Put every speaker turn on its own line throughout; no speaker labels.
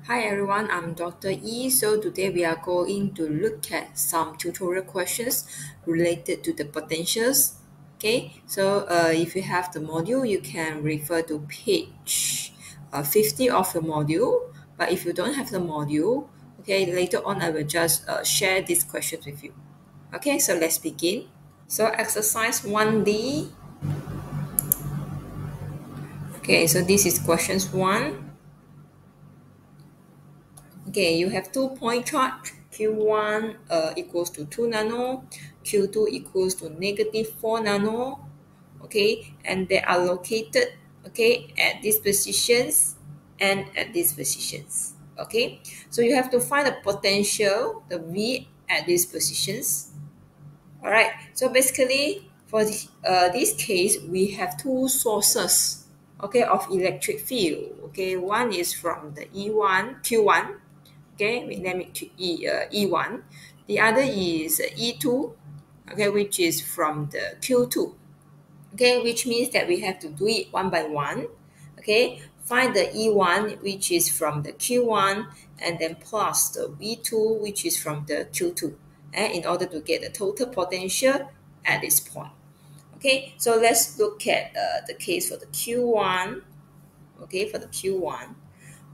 Hi everyone, I'm Dr. E. So today we are going to look at some tutorial questions related to the potentials. Okay, so if you have the module, you can refer to page 50 of the module. But if you don't have the module, okay, later on I will just share these questions with you. Okay, so let's begin. So exercise 1D. Okay, so this is questions 1. Okay, you have 2-point charge. Q1 equals to 2 nano, Q2 equals to -4 nano. Okay, and they are located at these positions and at these positions. Okay, so you have to find the potential, the V at these positions. All right, so basically for this case, we have two sources, of electric field. Okay, one is from the E1, Q1. Okay, we name it E1. The other is E2, okay, which is from the Q2. Okay, which means that we have to do it one by one. Okay, find the E1, which is from the Q1, and then plus the V2, which is from the Q2, in order to get the total potential at this point. Okay, so let's look at the case for the Q1. Okay, for the Q1.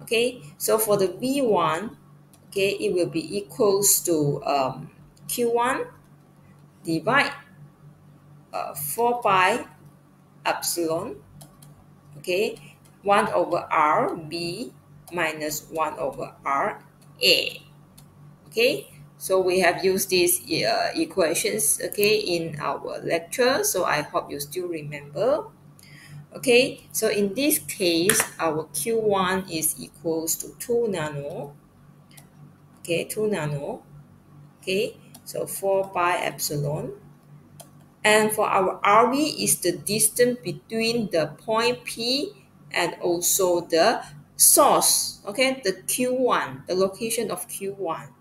Okay, so for the V1, okay, it will be equals to Q1 divide 4 pi epsilon, okay, 1 over R B minus 1 over R A. Okay, so we have used these equations, okay, in our lecture, so I hope you still remember. Okay, so in this case, our Q1 is equals to 2 nano, okay, 2 nano, okay, so 4 pi epsilon. And for our RV is the distance between the point P and also the source, okay, the Q1, the location of Q1.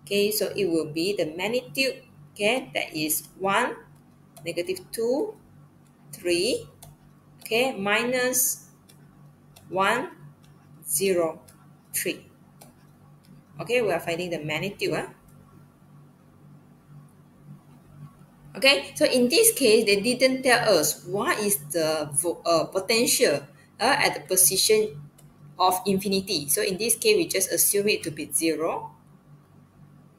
Okay, so it will be the magnitude, okay, that is 1, -2, 3, okay, minus 1, 0, 3. Okay, we are finding the magnitude. Okay, so in this case, they didn't tell us what is the potential at the position of infinity. So in this case, we just assume it to be 0.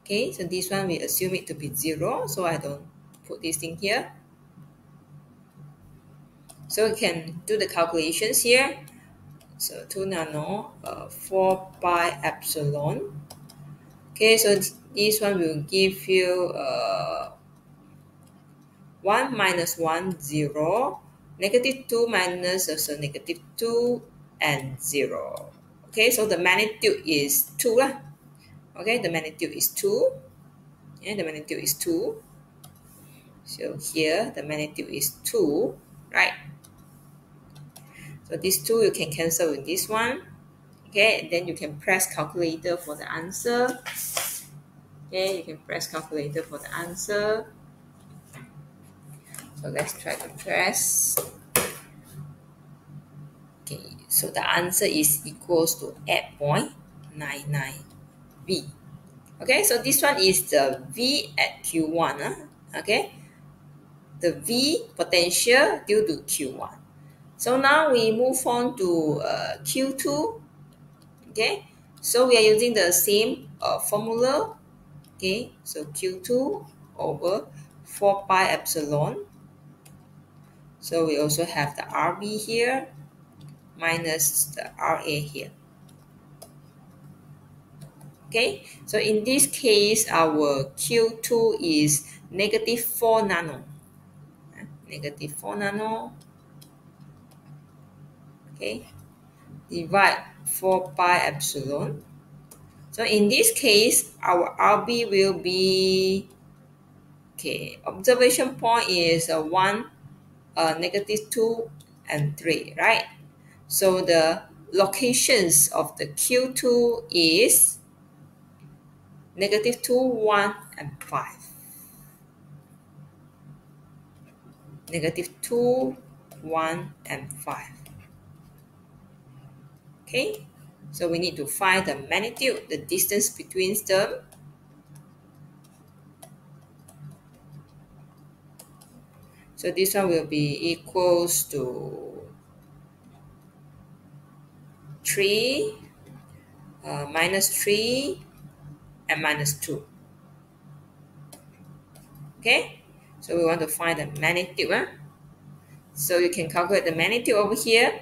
Okay, so this one we assume it to be 0. So I don't put this thing here. So we can do the calculations here. So 2 nano, 4 pi epsilon. Okay, so this one will give you 1 minus 1, 0. -2 minus also -2 and 0. Okay, so the magnitude is 2 lah. Okay, the magnitude is 2. Yeah, the magnitude is 2. So here the magnitude is 2, right? So this 2 you can cancel with this one. Okay, and then you can press calculator for the answer. Okay, you can press calculator for the answer. So let's try to press. Okay, so the answer is equals to 8.99 V. Okay, so this one is the V at Q1. Okay, the V potential due to Q1. So now we move on to Q2. Okay, so we are using the same formula. Okay, so Q2 over 4 pi epsilon. So we also have the RB here minus the RA here. Okay, so in this case, our Q2 is -4 nano. -4 nano. Okay, divide 4 pi epsilon. So in this case, our RB will be, okay, observation point is 1, -2, and 3, right? So the locations of the Q2 is -2, 1, and 5. -2, 1, and 5. Okay, So we need to find the magnitude, the distance between them. So this one will be equals to 3, minus 3, and minus 2. Okay, so we want to find the magnitude. So you can calculate the magnitude over here.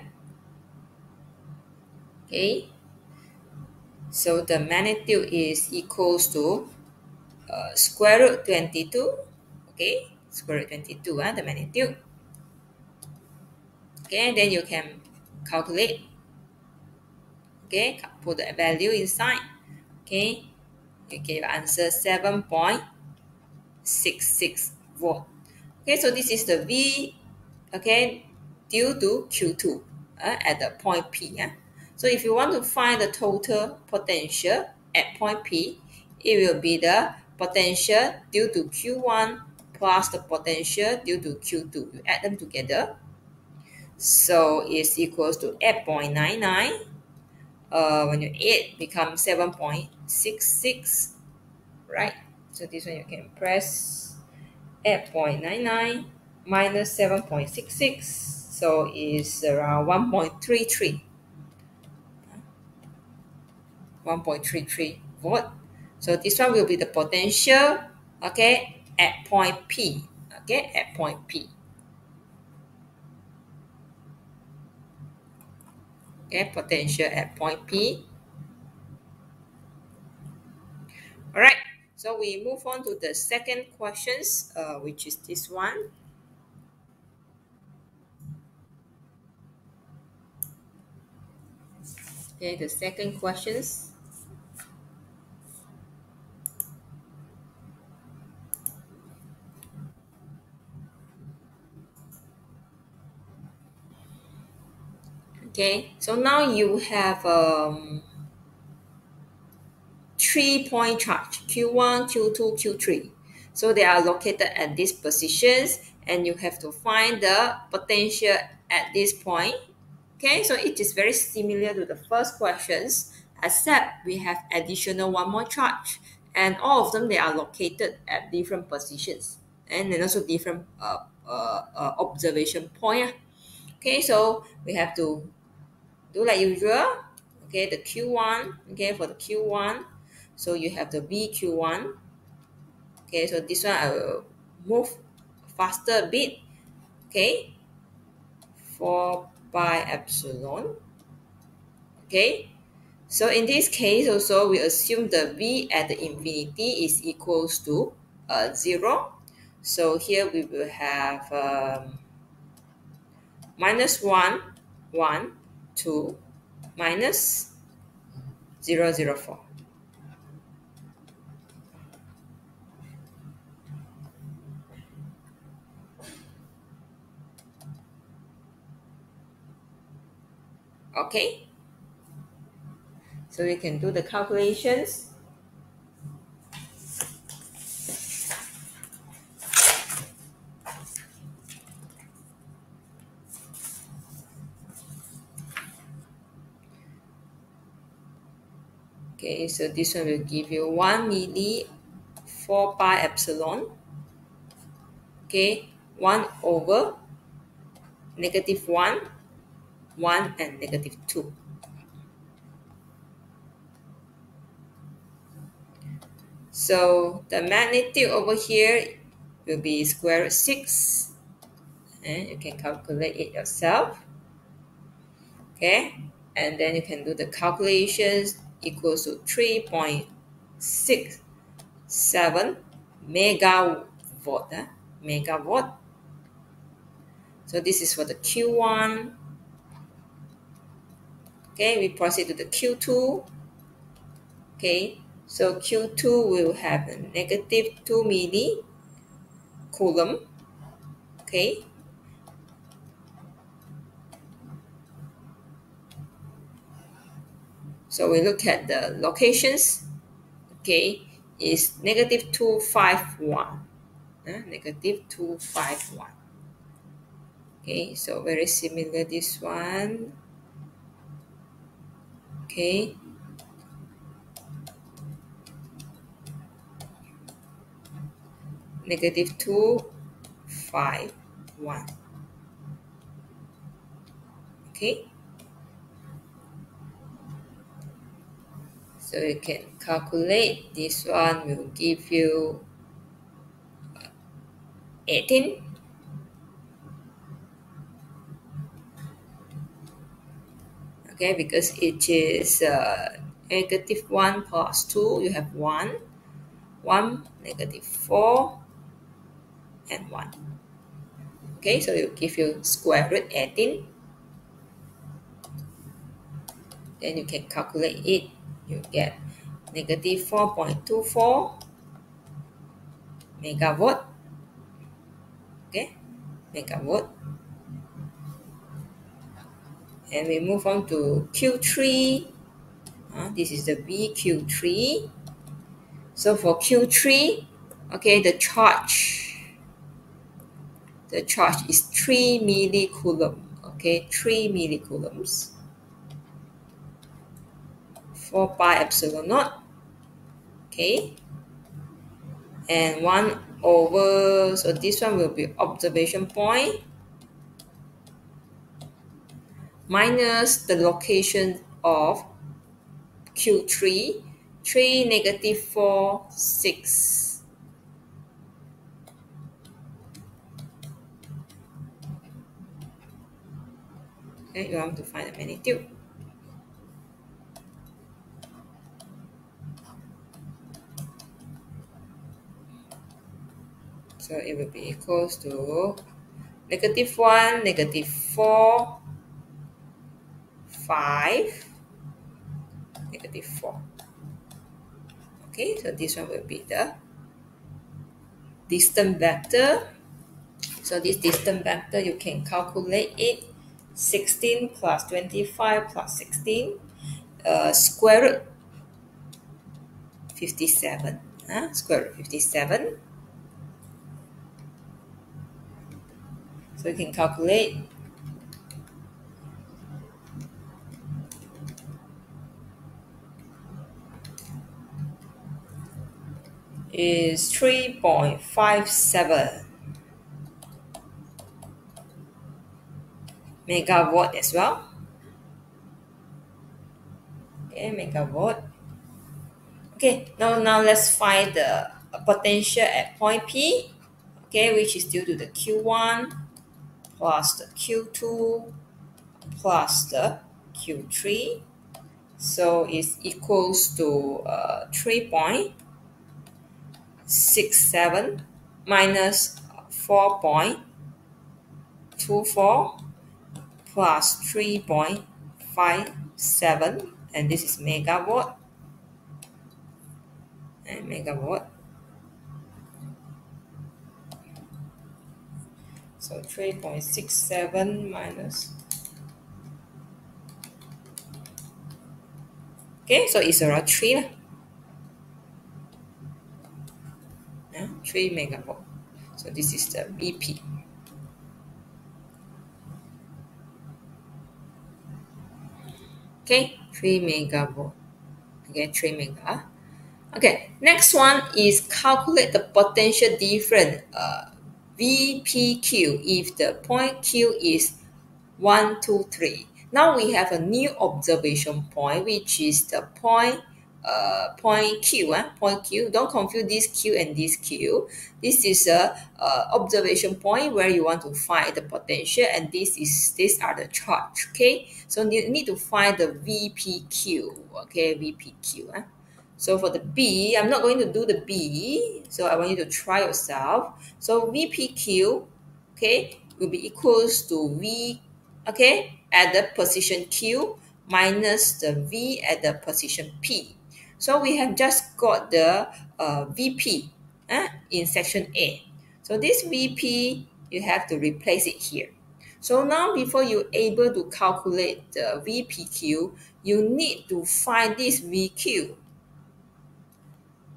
Okay, so the magnitude is equals to square root 22. Okay, square root 22, the magnitude. Okay, then you can calculate. Okay, put the value inside. Okay, you get your answer 7.66 volt. Okay, so this is the V, okay, due to Q2 at the point P. So if you want to find the total potential at point P, it will be the potential due to Q1 plus the potential due to Q2. You add them together. So it's equals to 8.99. When you add, becomes 7.66, right? So this one you can press 8.99 minus 7.66, so it's around 1.33 volt. So this one will be the potential, okay, at point P. Okay, at point P. Okay, potential at point P. All right, so we move on to the second questions, which is this one. Okay, the second questions. Okay, so now you have 3-point charge Q1, Q2, Q3. So they are located at these positions, and you have to find the potential at this point. Okay, so it is very similar to the first questions, except we have additional one more charge, and all of them they are located at different positions, and then also different observation point. Okay, so we have to do like usual. Okay, the Q1. Okay, for the Q1, so you have the VQ1. Okay, so this one I will move faster a bit. Okay, 4 pi epsilon. Okay, so in this case also we assume the V at the infinity is equals to 0. So here we will have minus 1, 1, 2, minus 0, 0, 4. Okay, so we can do the calculations. Okay, so this one will give you 1 milli 4 pi epsilon. Okay, 1 over negative 1, 1 and negative 2. So the magnitude over here will be square root 6. And you can calculate it yourself. Okay, and then you can do the calculations, equals to 3.67 megawatt. Megawatt. So this is for the Q1. Okay, we proceed to the Q2. Okay, so Q2 will have a negative 2 millicoulomb. Okay, so we look at the locations. Okay, is negative 251. Negative 251. Okay, so very similar this one. Okay. -2, 5, 1. Okay. So you can calculate. This one will give you 18. Okay, because it is -1 plus 2, you have 1, 1, -4, and 1. Okay, so it will give you square root 18. Then you can calculate it. You get -4.24 megawatt. Okay, megawatt. And we move on to Q3. This is the VQ3. So for Q3, okay, the charge is 3 millicoulomb. Okay, 3 millicoulombs. 4 pi epsilon naught. Okay, and 1 over, so this one will be observation point minus the location of Q3, 3, -4, 6. Okay, you want to find the magnitude. So it will be equals to -1, -4, 5, -4. Okay, so this one will be the distance vector. So this distance vector, you can calculate it. 16 plus 25 plus 16, square root 57. Square root 57. So you can calculate is 3.57 megawatt as well. Okay, megawatt. Okay, now let's find the potential at point P. Okay, which is due to the Q1 plus the Q2 plus the Q3. So it's equals to 3.67 minus 4.24 plus 3.57, and this is megawatt. And megawatt. So 3.67 minus. Okay, so it's around 3. 3 megawatt. So this is the BP. Okay, 3 megawatt. Okay, 3 mega. Okay, next one is calculate the potential difference VPQ if the point Q is 1, 2, 3. Now we have a new observation point, which is the point Q. Point Q. Don't confuse this Q and this Q. This is a observation point where you want to find the potential, and these are the charge. Okay, so you need to find the VPQ. Okay, VPQ. So for the B, I'm not going to do the B. So I want you to try yourself. So VPQ, okay, will be equals to V, okay, at the position Q minus the V at the position P. So we have just got the VP in section A. So this VP, you have to replace it here. So now before you're able to calculate the VPQ, you need to find this VQ.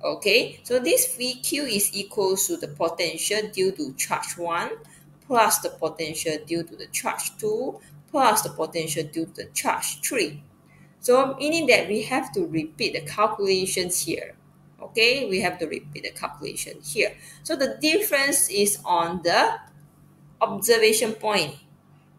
Okay, so this VQ is equal to the potential due to charge 1 plus the potential due to the charge 2 plus the potential due to the charge 3. So meaning that we have to repeat the calculations here. Okay, we have to repeat the calculation here. So the difference is on the observation point.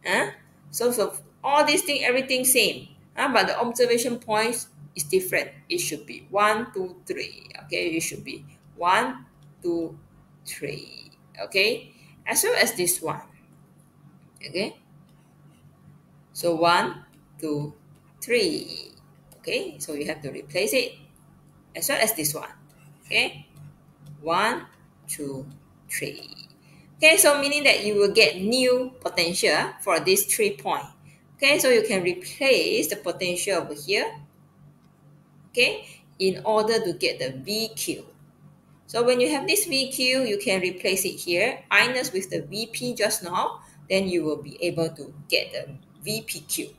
Huh? So all these things, everything same. But the observation points is different. It should be 1, 2, 3. Okay, it should be 1, 2, 3. Okay, as well as this one. Okay, so 1, 2, 3. Okay, so you have to replace it as well as this one. Okay, 1, 2, 3. Okay, so meaning that you will get new potential for this 3 point. Okay, so you can replace the potential over here, okay, in order to get the VQ. So when you have this VQ, you can replace it here, minus with the VP just now, then you will be able to get the VPQ.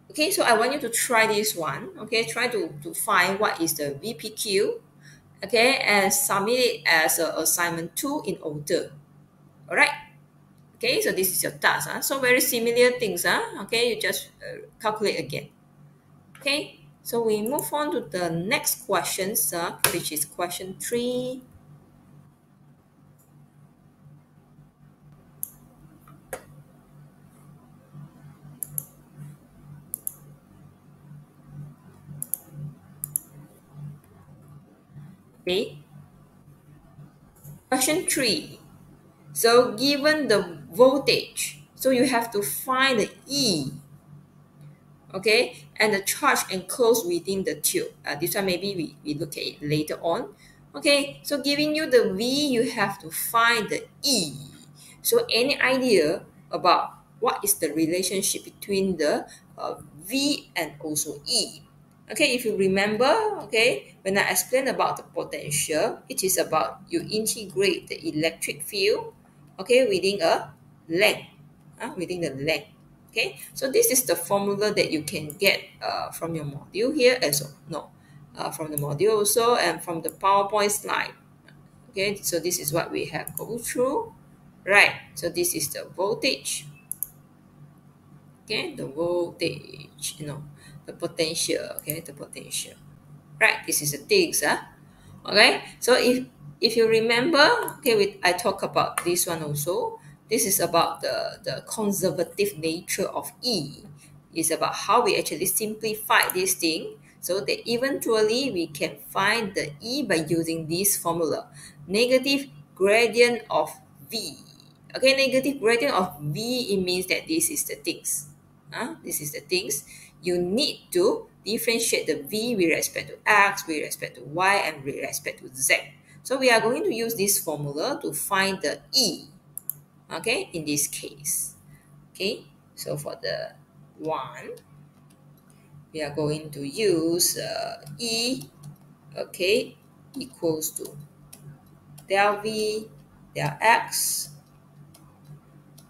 Okay, so I want you to try this one. Okay, try to find what is the VPQ. Okay, and submit it as a assignment 2 in order. All right. Okay, so this is your task. So very similar things. Okay, you just calculate again. Okay, so we move on to the next questions, which is question 3. Okay, question 3. So given the voltage, so you have to find the E, okay, and the charge enclosed within the tube. This one maybe we look at it later on. Okay, so giving you the V, you have to find the E. So any idea about what is the relationship between the V and also E? Okay, if you remember, okay, when I explained about the potential, it is about you integrate the electric field, okay, within a length, within the length. Okay, so this is the formula that you can get from your module here as well. No, from the module also and from the PowerPoint slide. Okay, so this is what we have go through. Right, so this is the voltage. Okay, the voltage, the potential. Okay, the potential. Right, this is the things. Okay, so if you remember, okay, I talk about this one also. This is about the conservative nature of E. It's about how we actually simplify this thing so that eventually we can find the E by using this formula. Negative gradient of V. Okay, negative gradient of V, it means that this is the things. This is the things. You need to differentiate the V with respect to X, with respect to Y, and with respect to Z. So we are going to use this formula to find the E, okay, in this case. Okay, so for the 1, we are going to use E, okay, equals to del V, del X,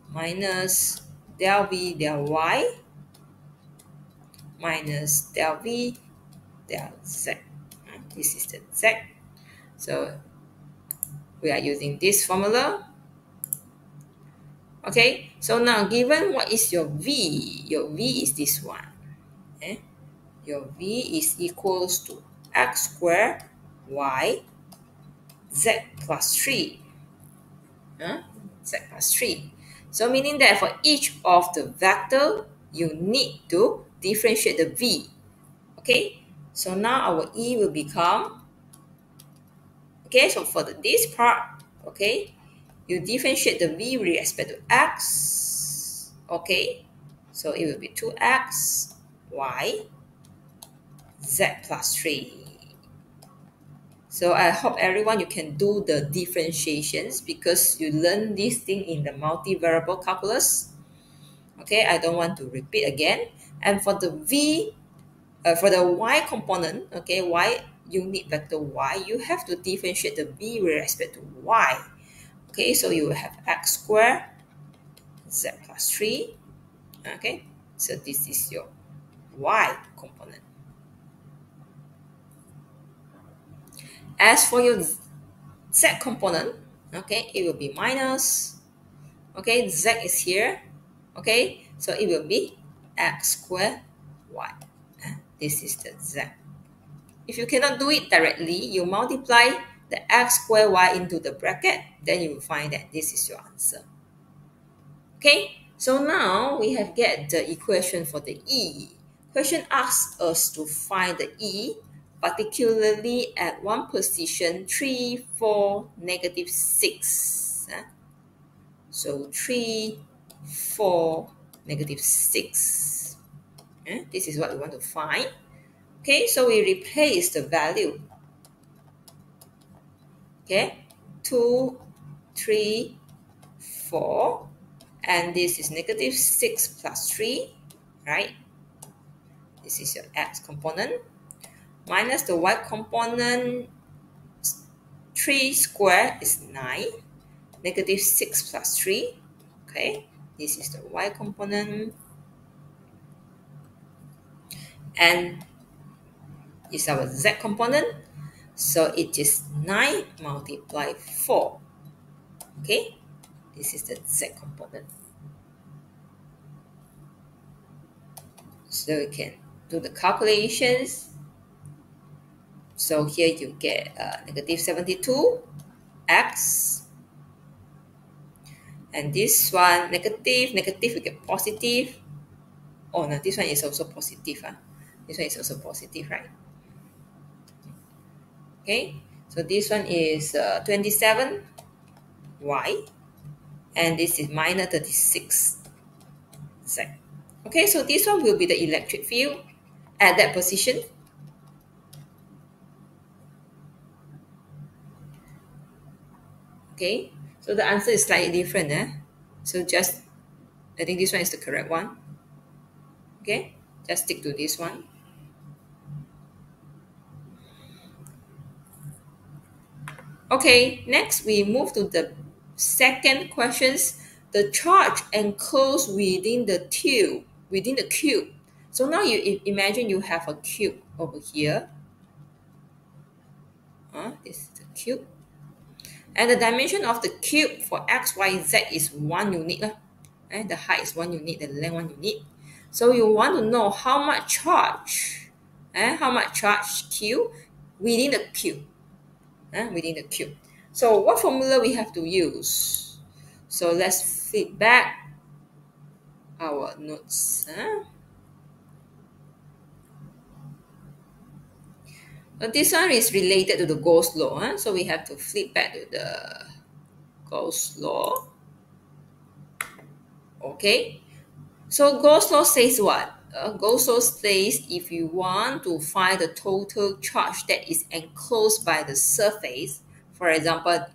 minus del V, del Y, minus del V, del Z. This is the Z. So we are using this formula. Okay, so now given what is your V? Your V is this one. Okay? Your V is equals to X squared Y Z plus 3. Z plus 3. So meaning that for each of the vector, you need to differentiate the V. Okay, so now our E will become, okay, so for this part, okay, you differentiate the V with respect to X, okay, so it will be 2X, Y, Z plus 3. So I hope everyone you can do the differentiations because you learn this thing in the multivariable calculus. Okay, I don't want to repeat again. And for the V, for the Y component, okay, Y unit vector Y, you have to differentiate the V with respect to Y. Okay, so you will have X squared Z plus 3. Okay, so this is your Y component. As for your Z component, okay, it will be minus, okay, Z is here, okay, so it will be X squared Y. This is the z. If you cannot do it directly, you multiply the x squared y into the bracket, then you will find that this is your answer. Okay, so now we have get the equation for the E. Question asks us to find the E, particularly at one position 3, 4, negative 6. So 3, 4, negative 6. This is what we want to find. Okay, so we replace the value. Okay, 2, 3, 4, and this is negative 6 plus 3, right? This is your x component minus the y component. 3 squared is 9, negative 6 plus 3. Okay, this is the y component, and is our z component. So it is 9 multiplied 4. Okay, this is the z component. So you can do the calculations. So here you get negative 72 x, and this one negative, negative, we get positive. Oh no, this one is also positive. This one is also positive, right? Okay, so this one is 27 y, and this is minus 36 z. Okay, so this one will be the electric field at that position. Okay, so the answer is slightly different. So just, I think this one is the correct one. Okay, just stick to this one. Okay, next we move to the second questions. The charge enclosed within the tube, within the cube. So now you imagine you have a cube over here. This is the cube. And the dimension of the cube for x, y, z is 1 unit. The height is 1 unit, the length 1 unit. So you want to know how much charge, how much charge Q within the cube. Within the cube. So what formula we have to use? So let's flip back our notes. This one is related to the Gauss law. So we have to flip back to the Gauss law. Okay. So Gauss law says what? Gauss law says if you want to find the total charge that is enclosed by the surface, for example,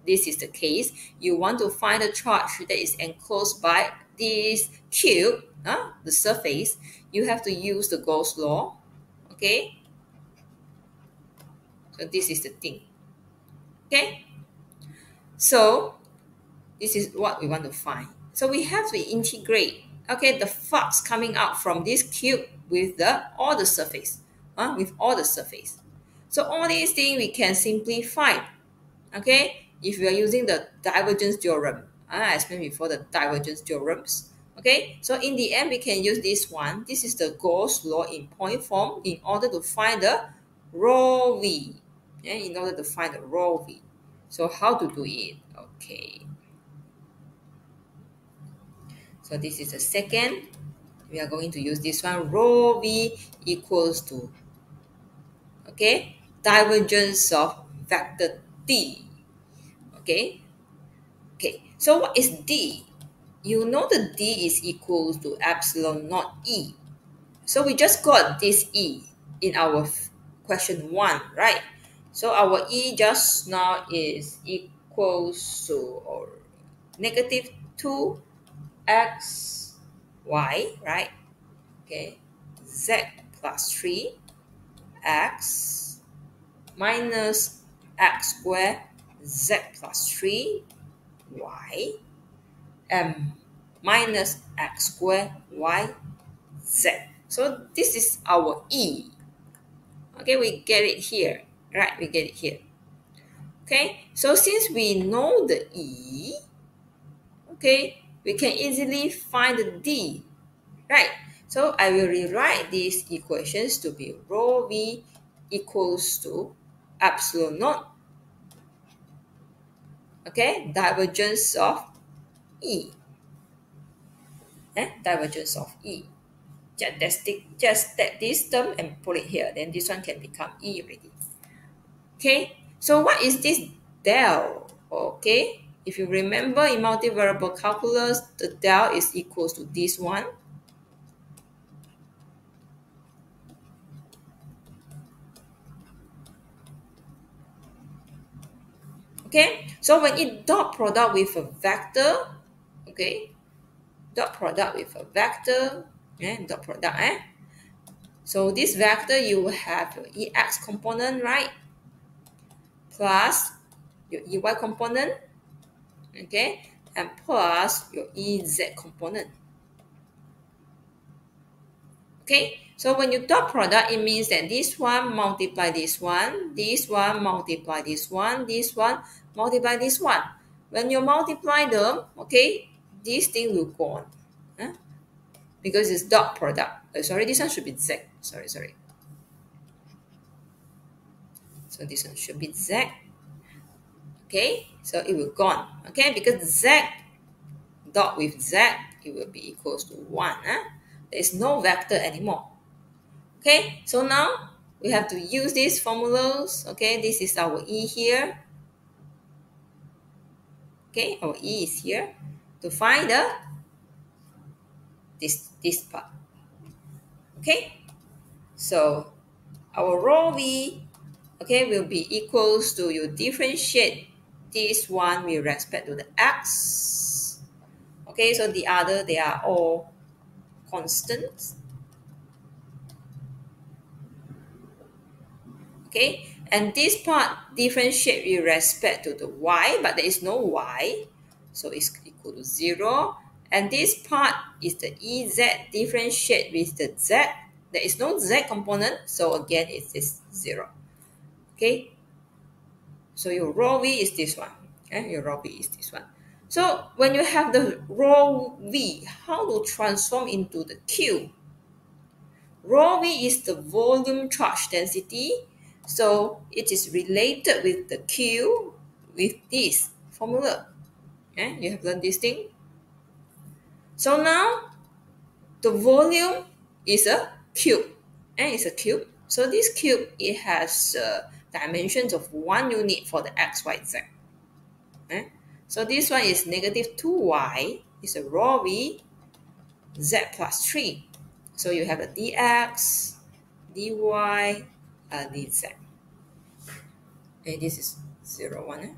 this is the case, you want to find the charge that is enclosed by this cube, the surface, you have to use the Gauss law. Okay? So this is the thing. Okay? So this is what we want to find. So we have to integrate, okay, the flux coming out from this cube with all the surface. With all the surface. So all these things we can simply find. Okay, if we are using the divergence theorem. I explained before the divergence theorems. Okay, so in the end we can use this one. This is the Gauss law in point form in order to find the rho v. In order to find the rho v. So how to do it? Okay. So this is the second. We are going to use this one. Rho v equals to, okay, divergence of vector d. Okay. Okay. So what is d? You know the d is equal to epsilon naught e. So we just got this e in our question 1, right? So our e just now is equals to or negative 2 x, y, right? Okay, z plus 3 x minus x squared z plus 3 y minus x squared y z. So this is our e. Okay, we get it here, right? We get it here. Okay, so since we know the e, okay, we can easily find the d, right? So I will rewrite these equations to be rho v equals to epsilon naught, okay, divergence of E. Divergence of E. Just take this term and put it here. Then this one can become E already. Okay, so what is this del? Okay, if you remember in multivariable calculus, the del is equals to this one. Okay, so when it dot product with a vector, okay, dot product with a vector, dot product, so this vector you will have your ex component, right, plus your ey component, okay, and plus your ez component. Okay, so when you dot product, it means that this one multiply this one multiply this one multiply this one. When you multiply them, okay, this thing will go on, because it's dot product. Sorry, this one should be z. Sorry. So this one should be z. Okay, so it will go on. Okay, because z dot with z, it will be equals to 1. There is no vector anymore. Okay, so now we have to use these formulas. Okay, this is our E here. Okay, our E is here to find this part. Okay, so our rho V, okay, will be equals to, you differentiate this one with respect to the x. Okay, so the other, they are all constants. Okay, and this part differentiate with respect to the y, but there is no y, so it's equal to 0. And this part is the ez differentiate with the z. There is no z component, so again it is 0. Okay, so your rho v is this one. Okay, your rho v is this one. So when you have the rho v, how to transform into the q? Rho v is the volume charge density, so it is related with the Q with this formula. Okay, you have learned this thing. So now the volume is a cube, and it's a cube. So this cube, it has dimensions of 1 unit for the x, y, z. Okay? So this one is negative 2y, is a rho v, z plus 3. So you have a dx, dy, dz. Okay, this is 0, 1.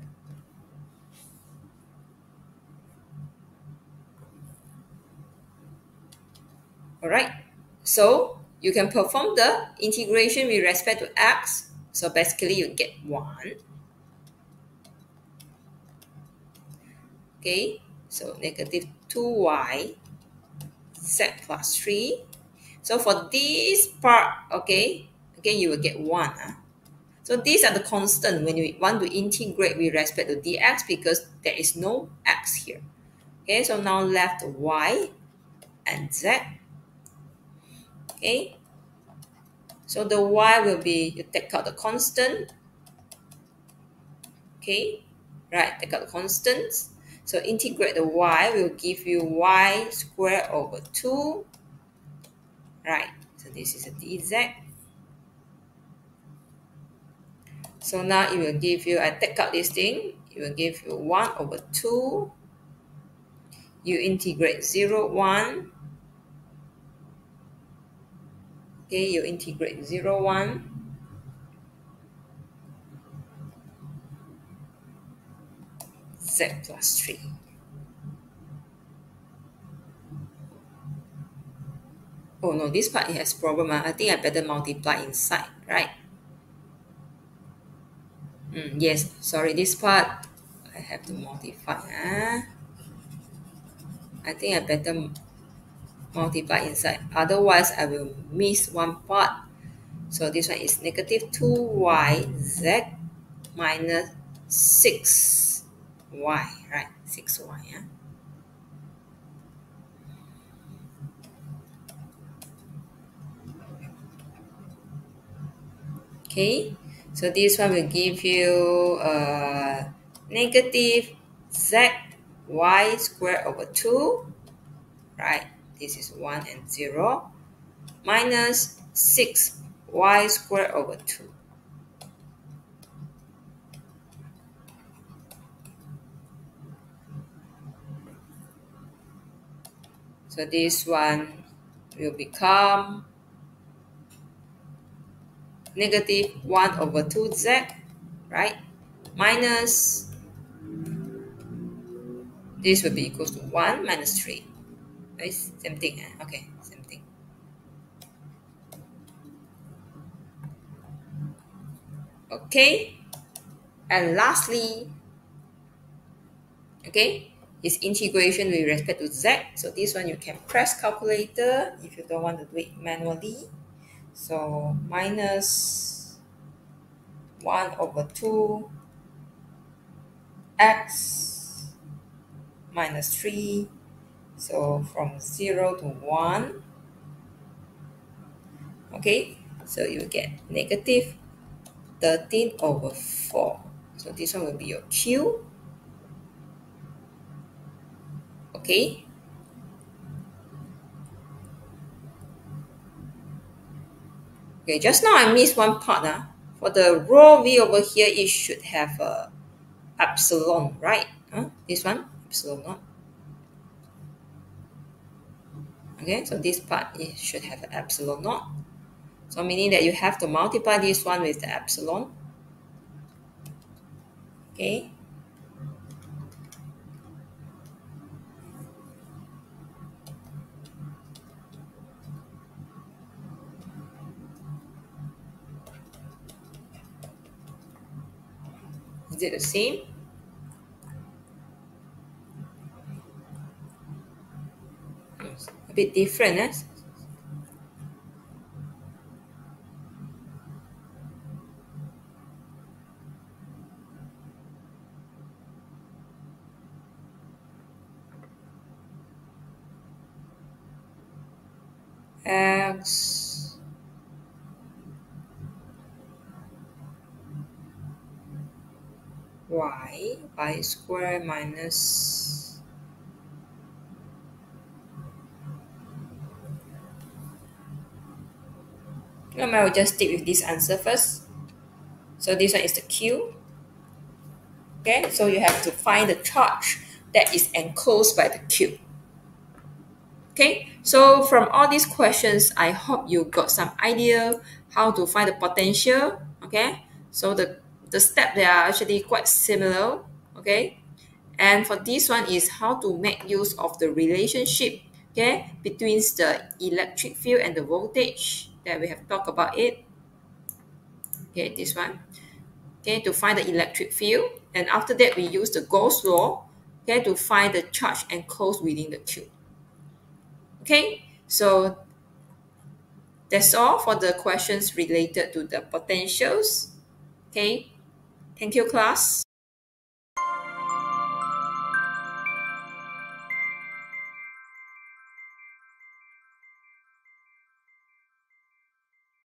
Alright, so you can perform the integration with respect to x. So basically you get 1. Okay, so negative 2y z plus 3. So for this part, okay, again you will get 1. So these are the constant when you want to integrate with respect to dx, because there is no x here. Okay, so now left y and z. Okay, so the y will be, you take out the constant. Okay, right, take out the constants. So integrate the y will give you y squared over 2. Right, so this is a dz. So now it will give you, I take out this thing, it will give you 1 over 2. You integrate 0, 1. Okay, you integrate 0, 1. Z plus 3. Oh no, this part it has problem. I think I better multiply inside, right? Yes, sorry, this part I have to multiply. I think I better multiply inside. Otherwise, I will miss one part. So this one is negative 2yz minus 6y, right? 6y, yeah? Okay, so this one will give you negative z y squared over 2, right? This is 1 and 0, minus 6y squared over 2. So this one will become negative 1 over 2z, right? Minus, this will be equals to 1 minus 3. Right? Same thing, eh? Okay, same thing. Okay, and lastly, okay, is integration with respect to z. So this one you can press calculator if you don't want to do it manually. So minus 1 over 2 x minus 3. So from 0 to 1. Okay, so you get negative 13 over 4. So this one will be your q. Okay. Okay, just now I missed one part. For the rho v over here, it should have a epsilon, right? This one, epsilon naught. Okay, so this part, it should have an epsilon naught. So meaning that you have to multiply this one with the epsilon. Okay. Is it the same? A bit different, eh? X y square minus I will just stick with this answer first. So this one is the Q. Okay, so you have to find the charge that is enclosed by the Q. Okay, so from all these questions, I hope you got some idea how to find the potential. Okay, so the step they are actually quite similar. Okay, and for this one is how to make use of the relationship, okay, between the electric field and the voltage that we have talked about it. Okay, this one. Okay, to find the electric field, and after that we use the Gauss law, okay, to find the charge enclosed within the Q. Okay, so that's all for the questions related to the potentials. Okay, thank you, class.